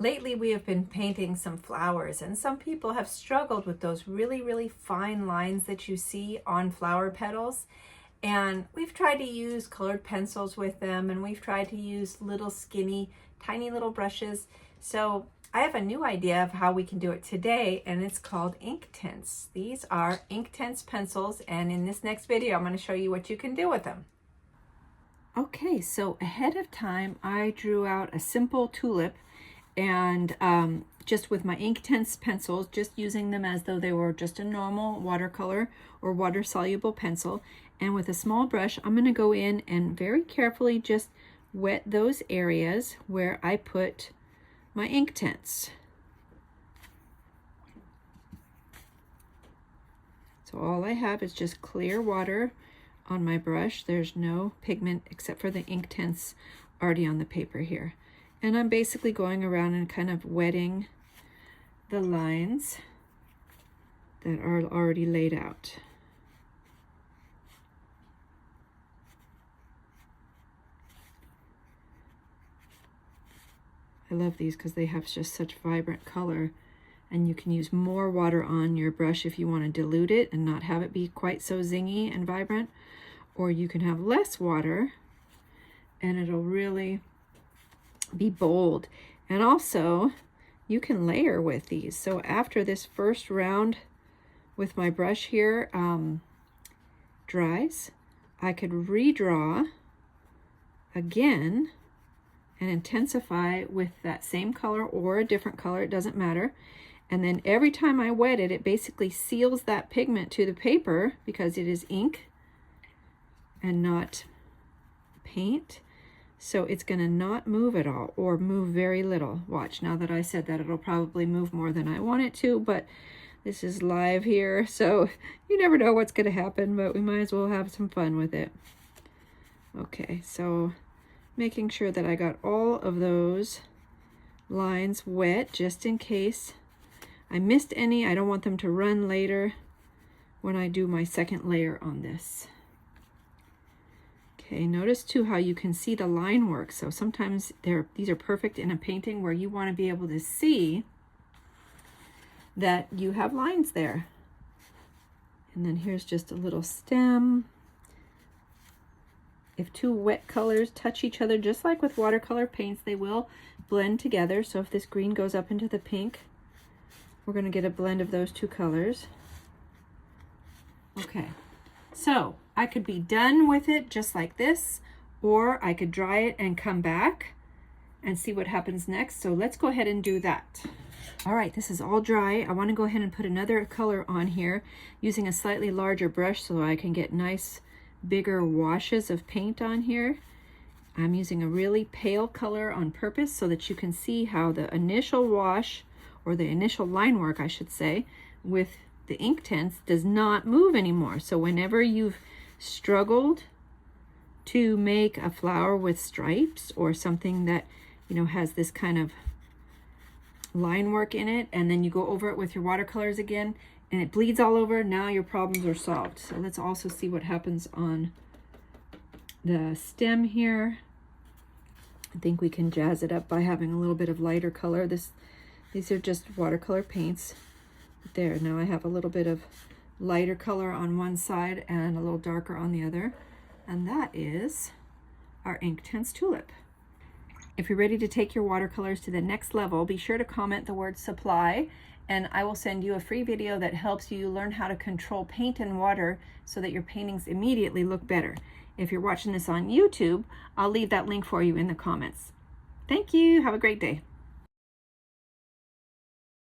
Lately, we have been painting some flowers, and some people have struggled with those really, really fine lines that you see on flower petals. And we've tried to use colored pencils with them, and we've tried to use little skinny, tiny little brushes. So I have a new idea of how we can do it today, and it's called Inktense. These are Inktense pencils, and in this next video, I'm going to show you what you can do with them. Okay, so ahead of time, I drew out a simple tulip, and just with my Inktense pencils, just using them as though they were just a normal watercolor or water-soluble pencil. And with a small brush, I'm going to go in and very carefully just wet those areas where I put my Inktense. So all I have is just clear water on my brush. There's no pigment except for the Inktense already on the paper here. And I'm basically going around and kind of wetting the lines that are already laid out. I love these because they have just such vibrant color, and you can use more water on your brush if you want to dilute it and not have it be quite so zingy and vibrant, or you can have less water and it'll really be bold. And also you can layer with these. So after this first round with my brush here dries, I could redraw again and intensify with that same color or a different color, it doesn't matter. And then every time I wet it, it basically seals that pigment to the paper because it is ink and not paint. So it's going to not move at all or move very little. Watch, now that I said that, it'll probably move more than I want it to, but this is live here, so you never know what's going to happen, but we might as well have some fun with it. Okay, so making sure that I got all of those lines wet just in case I missed any. I don't want them to run later when I do my second layer on this. Okay, notice too how you can see the line work. So sometimes these are perfect in a painting where you want to be able to see that you have lines there. And then here's just a little stem. If two wet colors touch each other, just like with watercolor paints, they will blend together. So if this green goes up into the pink, we're going to get a blend of those two colors. Okay, so I could be done with it just like this, or I could dry it and come back and see what happens next. So let's go ahead and do that. All right, this is all dry. I want to go ahead and put another color on here using a slightly larger brush so I can get nice bigger washes of paint on here. I'm using a really pale color on purpose so that you can see how the initial wash, or the initial line work I should say, with the Inktense does not move anymore. So whenever you've struggled to make a flower with stripes or something that, you know, has this kind of line work in it, and then you go over it with your watercolors again and it bleeds all over, now your problems are solved. So let's also see what happens on the stem here. I think we can jazz it up by having a little bit of lighter color. These are just watercolor paints. There, now I have a little bit of lighter color on one side and a little darker on the other. And that is our Inktense tulip. If you're ready to take your watercolors to the next level, be sure to comment the word supply, and I will send you a free video that helps you learn how to control paint and water so that your paintings immediately look better. If you're watching this on YouTube, I'll leave that link for you in the comments. Thank you. Have a great day.